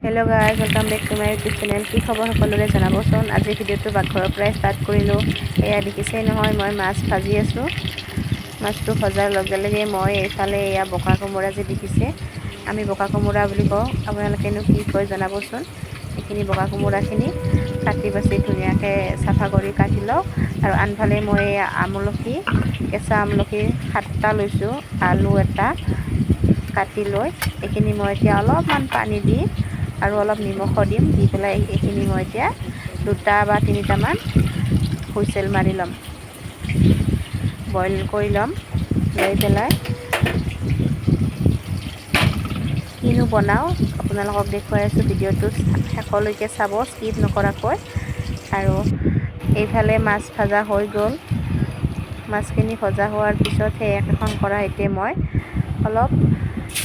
Hello' guys, welcome back to my YouTube channel. কি খবৰ সকলোৰে জনাবচোন। আজিৰ ভিডিঅ'টো পাকঘৰৰ পৰাই ষ্টাৰ্ট কৰিলোঁ। এয়া দেখিছেই নহয়, মই মাছ ভাজি আছোঁ। মাছটো ভজাৰ লগে লগে মই এইফালে এয়া বকা কোমোৰা যে দেখিছে, আমি বকা কোমোৰা বুলি কওঁ, আপোনালোকেনো কি কয় জনাবচোন। এইখিনি বকা কোমোৰাখিনি কাটি বাছি ধুনীয়াকৈ চাফা কৰি কাটি লওঁ। আৰু আনফালে মই আমলখি, কেঁচা আমলখি 7টা লৈছোঁ, আলু এটা কাটি লৈ এইখিনি মই এতিয়া অলপমান পানী দি আৰু অলপ নিমখো দিম, দি পেলাই এইখিনি মই এতিয়া 2টা বা 3টামান হুইচেল মাৰি ল'ম, বইল কৰি ল'ম। লৈ পেলাই কিনো বনাওঁ আপোনালোকক দেখুৱাই আছোঁ। ভিডিঅ'টো শেষলৈকে চাব, স্কিপ নকৰাকৈ। আৰু এইফালে মাছ ভাজা হৈ গ'ল। মাছখিনি ভজা হোৱাৰ পিছত সেই একেখন কৰাহিতে মই অলপ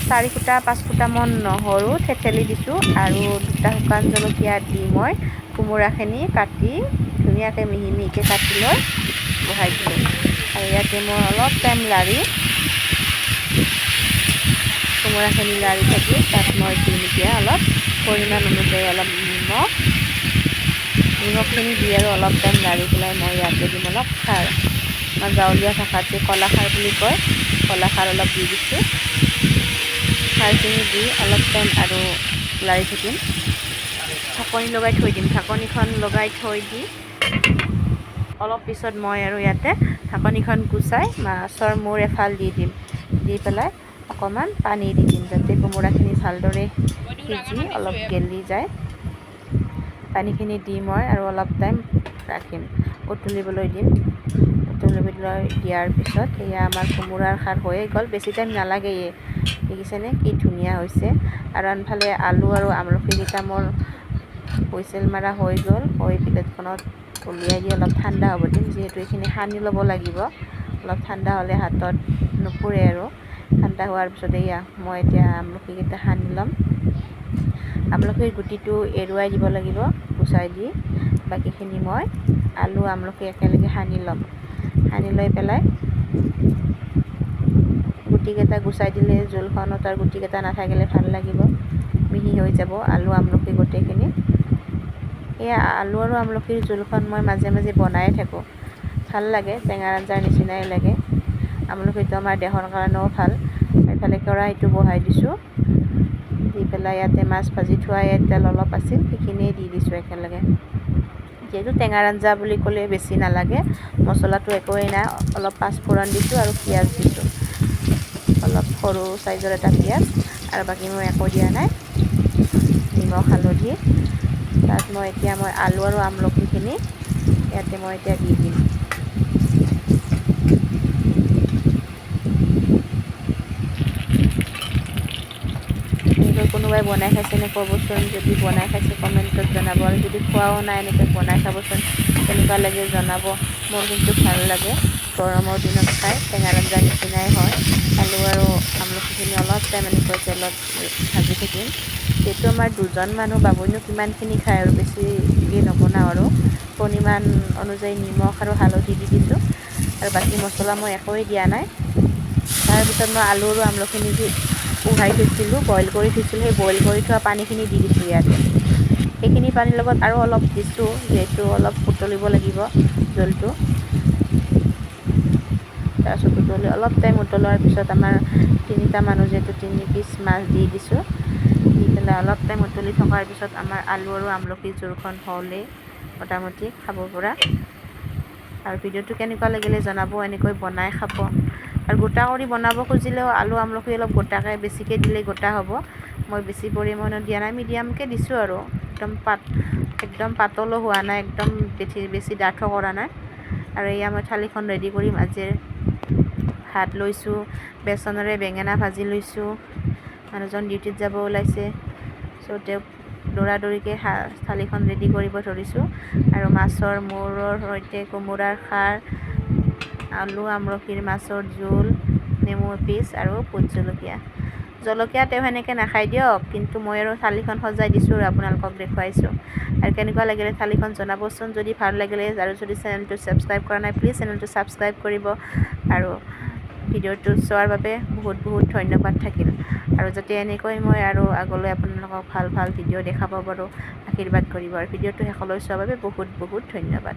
4 ফুটা 5 ফুটামান নহৰু থেতেলি দিছোঁ আৰু 2টা শুকান জলকীয়া দি মই কোমোৰাখিনি কাটি ধুনীয়াকৈ মিহি মিহিকৈ কাটি লৈ বহাই দিলোঁ। আৰু ইয়াতে মই অলপ টাইম লাৰি কোমোৰাখিনি লাৰি থাকি তাত মই দিম এতিয়া অলপ পৰিমাণ অনুযায়ী অলপ নিমখখিনি দি আৰু অলপ টাইম লাৰি পেলাই মই ইয়াতে দিম অলপ খাৰ। আমাৰ গাঁৱলীয়া ভাষাত যে কলাখাৰ বুলি কয়, কলাখাৰ অলপ দি দিছোঁ। খাৰখিনি দি অলপ টাইম আৰু লাৰি থাকিম, ঢাকনি লগাই থৈ দিম। ঢাকনিখন লগাই থৈ দি অলপ পিছত মই আৰু ইয়াতে ঢাকনিখন গুচাই মাছৰ মূৰ এফাল দি দিম, দি পেলাই অকণমান পানী দি দিম যাতে কোমোৰাখিনি ভালদৰে সিজি অলপ গেলি যায়। পানীখিনি দি মই আৰু অলপ টাইম ৰাখিম, উতলিবলৈ দিম। উতলিবলৈ দিয়াৰ পিছত এয়া আমাৰ কোমোৰাৰ খাৰ হৈয়ে গ'ল, বেছি টাইম নালাগেই। দেখিছেনে কি ধুনীয়া হৈছে। আৰু আনফালে আলু আৰু আমলখিকেইটা মোৰ হুইচেল মাৰা হৈ গ'ল। হৈ প্লেটখনত উলিয়াই দি অলপ ঠাণ্ডা হ'ব দিম, যিহেতু এইখিনি সানি ল'ব লাগিব। অলপ ঠাণ্ডা হ'লে হাতত নুপুৰে আৰু। ঠাণ্ডা হোৱাৰ পিছত এয়া মই এতিয়া আমলখিকেইটা সানি ল'ম। আমলখিৰ গুটিটো এৰুৱাই দিব লাগিব গুচাই দি। বাকীখিনি মই আলু আমলখি একেলগে সানি ল'ম। সানি লৈ পেলাই গুটিকেইটা গুচাই দিলে জোলখনত আৰু গুটিকেইটা নাথাকিলে ভাল লাগিব, মিহি হৈ যাব আলু আমলখি গোটেইখিনি। এয়া আলু আৰু আমলখিৰ জোলখন মই মাজে মাজে বনায়ে থাকোঁ, ভাল লাগে, টেঙাৰ আঞ্জাৰ নিচিনাই লাগে। আমলখিটো আমাৰ দেহৰ কাৰণেও ভাল। এইফালে কেৰাহীটো বহাই দিছোঁ, দি পেলাই ইয়াতে মাছ ভাজি থোৱা তেল অলপ আছিল, সেইখিনিয়ে দি দিছোঁ একেলগে। যিহেতু টেঙাৰ আঞ্জা বুলি ক'লে বেছি নালাগে, মছলাটো একোৱেই নাই, অলপ পাঁচফোৰণ দিছোঁ আৰু পিঁয়াজ দিছোঁ, অলপ সৰু চাইজৰ এটা পিঁয়াজ, আৰু বাকী মই একো দিয়া নাই, নিমখ হালধি। তাত মই এতিয়া আলু আৰু আমলখিখিনি ইয়াতে মই এতিয়া দি দিম। এনেকৈ কোনোবাই বনাই খাইছেনে ক'বচোন, যদি বনাই খাইছে কমেণ্টত জনাব। আৰু যদি খোৱাও নাই এনেকৈ বনাই খাবচোন, কেনেকুৱা লাগে জনাব। মোৰ কিন্তু ভাল লাগে, গৰমৰ দিনত খাই টেঙাৰ আঞ্জাৰ নিচিনাই হয়। আলু আৰু আমলখিখিনি অলপ টাইম এনেকৈ তেলত ভাজি থাকিম। যিহেতু আমাৰ 2জন মানুহ, বাবুইনো কিমানখিনি খায় আৰু বেছিকৈ নবনাওঁ আৰু। পৰিমাণ অনুযায়ী নিমখ আৰু হালধি দি দিছোঁ, আৰু বাকী মছলা মই একোৱেই দিয়া নাই। তাৰপিছত মই আলু আৰু আমলখিখিনি যি উহাই থৈছিলোঁ, বইল কৰি থৈছিলোঁ, সেই বইল কৰি থোৱা পানীখিনি দি দিছোঁ ইয়াতে। সেইখিনি পানীৰ লগত আৰু অলপ দিছোঁ, যিহেতু অলপ উতলিব লাগিব জোলটো। তাৰপিছত অলপ টাইম উতলোৱাৰ পিছত আমাৰ 3টা মানুহ যিহেতু 3 পিচ মাছ দি দিছোঁ। দি পেলাই অলপ টাইম উতলি থকাৰ পিছত আমাৰ আলু আৰু আমলখিৰ জোলখন হ'লেই মোটামুটি খাব পৰা। আৰু ভিডিঅ'টো কেনেকুৱা লাগিলে জনাব, এনেকৈ বনাই খাব। আৰু গোটা কৰি বনাব খুজিলেও আলু আমলখি অলপ গোটাকৈ বেছিকৈ দিলে গোটা হ'ব। মই বেছি পৰিমাণত দিয়া নাই, মিডিয়ামকৈ দিছোঁ আৰু। একদম পাতলো হোৱা নাই, একদম বেছি ডাঠো কৰা নাই। আৰু এয়া মই থালিখন ৰেডি কৰিম। আজিৰ ভাত লৈছোঁ, বেচনেৰে বেঙেনা ভাজি লৈছোঁ। মানুহজন ডিউটিত যাব ওলাইছে, চ' তেওঁক দৌৰা-দৌৰিকৈ থালিখন ৰেডি কৰিব ধৰিছোঁ। আৰু মাছৰ মূৰৰ সৈতে কোমোৰাৰ খাৰ, আলু আমলখিৰ মাছৰ জোল, নেমু এপিচ আৰু ভোট জলকীয়া। জলকীয়া তেওঁ সেনেকৈ নাখায় দিয়ক, কিন্তু মই আৰু থালিখন সজাই দিছোঁ আৰু আপোনালোকক দেখুৱাইছোঁ। আৰু কেনেকুৱা লাগিলে থালিখন জনাবচোন। যদি ভাল লাগিলে আৰু যদি চেনেলটো ছাবস্ক্ৰাইব কৰা নাই, প্লিজ চেনেলটো ছাবস্ক্ৰাইব কৰিব। আৰু ভিডিঅ'টো চোৱাৰ বাবে বহুত বহুত ধন্যবাদ থাকিল। আৰু যাতে এনেকৈ মই আৰু আগলৈ আপোনালোকক ভাল ভাল ভিডিঅ' দেখাব পাৰোঁ, আশীৰ্বাদ কৰিব। আৰু ভিডিঅ'টো শেষলৈ চোৱাৰ বাবে বহুত বহুত ধন্যবাদ।